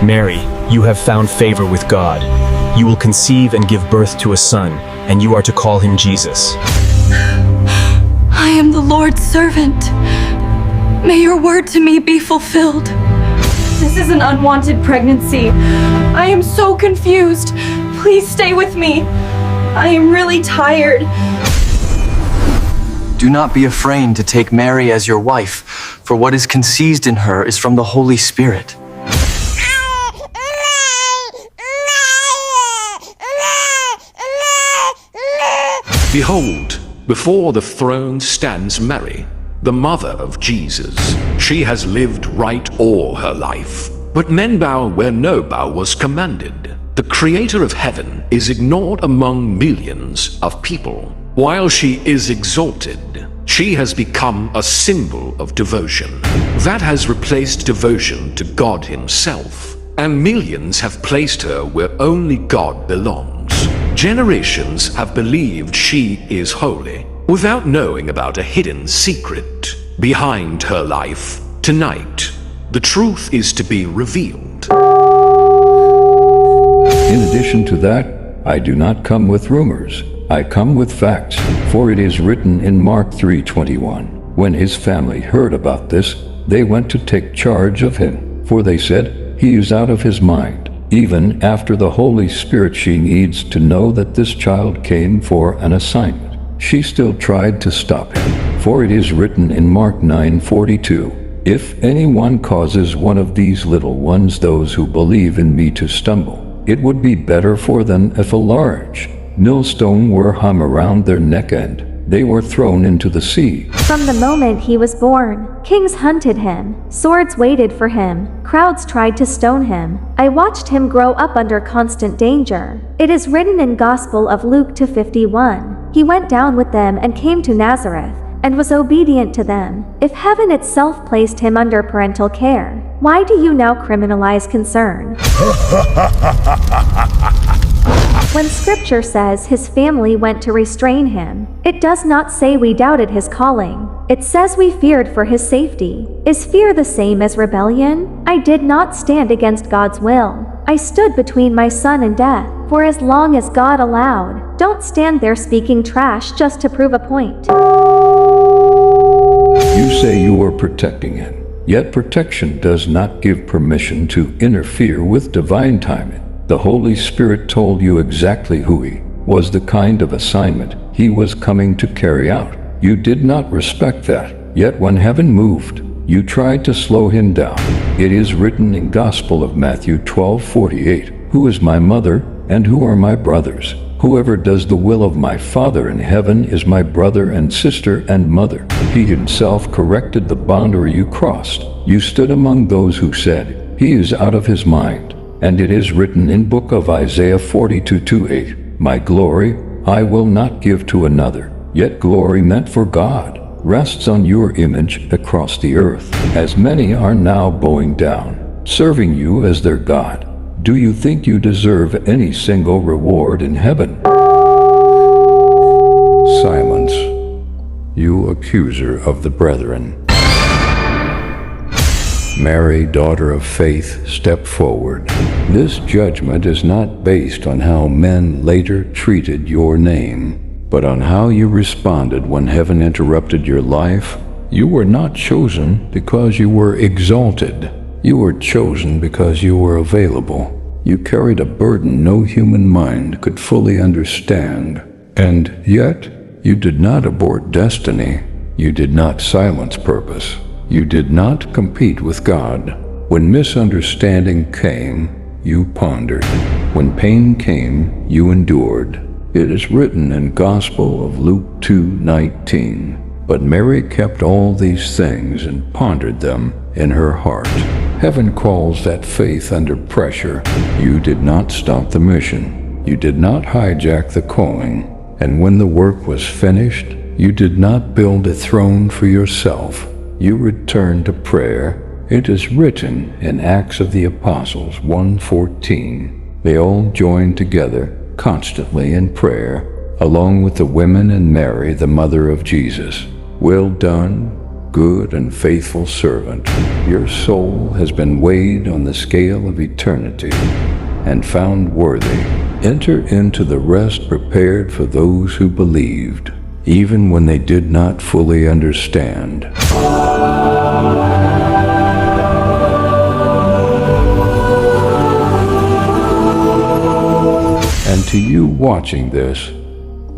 Mary, you have found favor with God. You will conceive and give birth to a son, and you are to call him Jesus. I am the Lord's servant. May your word to me be fulfilled. This is an unwanted pregnancy. I am so confused. Please stay with me. I am really tired. Do not be afraid to take Mary as your wife, for what is conceived in her is from the Holy Spirit. Behold, before the throne stands Mary, the mother of Jesus. She has lived right all her life, but men bow where no bow was commanded. The Creator of heaven is ignored among millions of people. While she is exalted, she has become a symbol of devotion. That has replaced devotion to God Himself, and millions have placed her where only God belongs. Generations have believed she is holy, without knowing about a hidden secret behind her life. Tonight, the truth is to be revealed. In addition to that, I do not come with rumors. I come with facts, for it is written in Mark 3:21. When his family heard about this, they went to take charge of him, for they said, "He is out of his mind." Even after the Holy Spirit, she needs to know that this child came for an assignment. She still tried to stop him, for it is written in Mark 9:42, "If anyone causes one of these little ones, those who believe in me, to stumble, it would be better for them if a large millstone were hung around their neck and they were thrown into the sea." From the moment he was born, kings hunted him, swords waited for him, crowds tried to stone him. I watched him grow up under constant danger. It is written in Gospel of Luke 2:51, "He went down with them and came to Nazareth, and was obedient to them." If heaven itself placed him under parental care, why do you now criminalize concern? When scripture says his family went to restrain him, it does not say we doubted his calling. It says we feared for his safety. Is fear the same as rebellion? I did not stand against God's will. I stood between my son and death, for as long as God allowed. Don't stand there speaking trash just to prove a point. You say you are protecting him, yet protection does not give permission to interfere with divine timing. The Holy Spirit told you exactly who he was, the kind of assignment he was coming to carry out. You did not respect that, yet when heaven moved, you tried to slow him down. It is written in Gospel of Matthew 12:48, "Who is my mother, and who are my brothers? Whoever does the will of my Father in heaven is my brother and sister and mother." He himself corrected the boundary you crossed. You stood among those who said, "He is out of his mind." And it is written in book of Isaiah 42:8, "My glory I will not give to another." Yet glory meant for God rests on your image across the earth, as many are now bowing down, serving you as their God. Do you think you deserve any single reward in heaven? Silence, you accuser of the brethren. Mary, daughter of faith, step forward. This judgment is not based on how men later treated your name, but on how you responded when heaven interrupted your life. You were not chosen because you were exalted. You were chosen because you were available. You carried a burden no human mind could fully understand. And yet, you did not abort destiny. You did not silence purpose. You did not compete with God. When misunderstanding came, you pondered. When pain came, you endured. It is written in Gospel of Luke 2:19, "But Mary kept all these things and pondered them in her heart." Heaven calls that faith under pressure. You did not stop the mission. You did not hijack the calling. And when the work was finished, you did not build a throne for yourself. You returned to prayer. It is written in Acts of the Apostles 1:14. They all joined together constantly in prayer, along with the women and Mary, the mother of Jesus. Well done, good and faithful servant. Your soul has been weighed on the scale of eternity and found worthy. Enter into the rest prepared for those who believed, even when they did not fully understand. And to you watching this,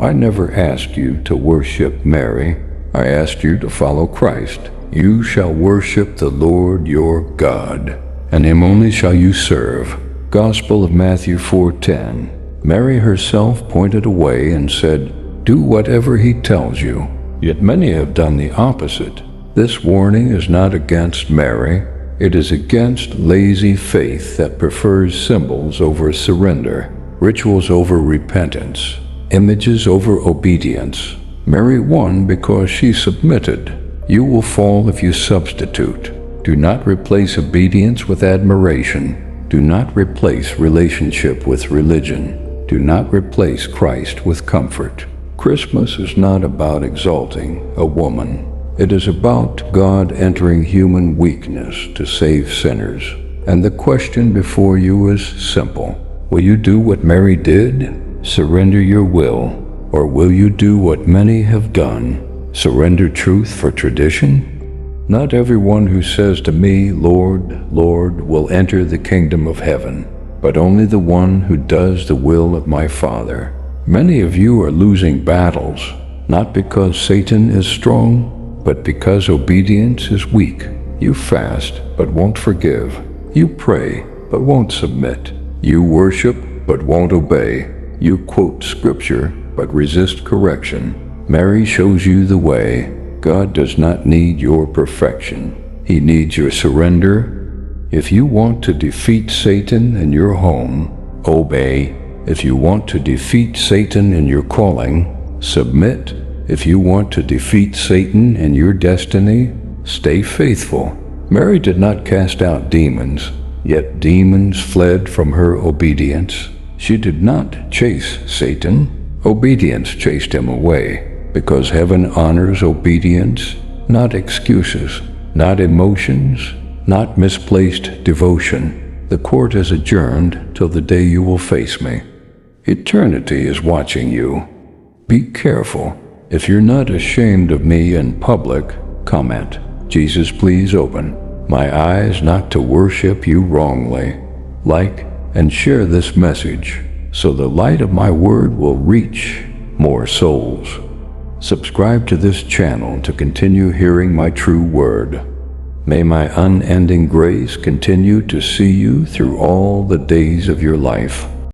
I never asked you to worship Mary. I asked you to follow Christ. You shall worship the Lord your God, and him only shall you serve. Gospel of Matthew 4:10. Mary herself pointed away and said, "Do whatever he tells you." Yet many have done the opposite. This warning is not against Mary. It is against lazy faith that prefers symbols over surrender, rituals over repentance, images over obedience. Mary won because she submitted. You will fall if you substitute. Do not replace obedience with admiration. Do not replace relationship with religion. Do not replace Christ with comfort. Christmas is not about exalting a woman. It is about God entering human weakness to save sinners. And the question before you is simple. Will you do what Mary did? Surrender your will. Or will you do what many have done? Surrender truth for tradition? Not everyone who says to me, "Lord, Lord," will enter the kingdom of heaven, but only the one who does the will of my Father. Many of you are losing battles, not because Satan is strong, but because obedience is weak. You fast, but won't forgive. You pray, but won't submit. You worship, but won't obey. You quote scripture, but resist correction. Mary shows you the way. God does not need your perfection. He needs your surrender. If you want to defeat Satan in your home, obey. If you want to defeat Satan in your calling, submit. If you want to defeat Satan in your destiny, stay faithful. Mary did not cast out demons, yet demons fled from her obedience. She did not chase Satan. Obedience chased him away, because heaven honors obedience, not excuses, not emotions, not misplaced devotion. The court is adjourned till the day you will face me. Eternity is watching you. Be careful. If you're not ashamed of me in public, comment, "Jesus, please open my eyes not to worship you wrongly." Like and share this message so the light of my word will reach more souls. Subscribe to this channel to continue hearing my true word. May my unending grace continue to see you through all the days of your life.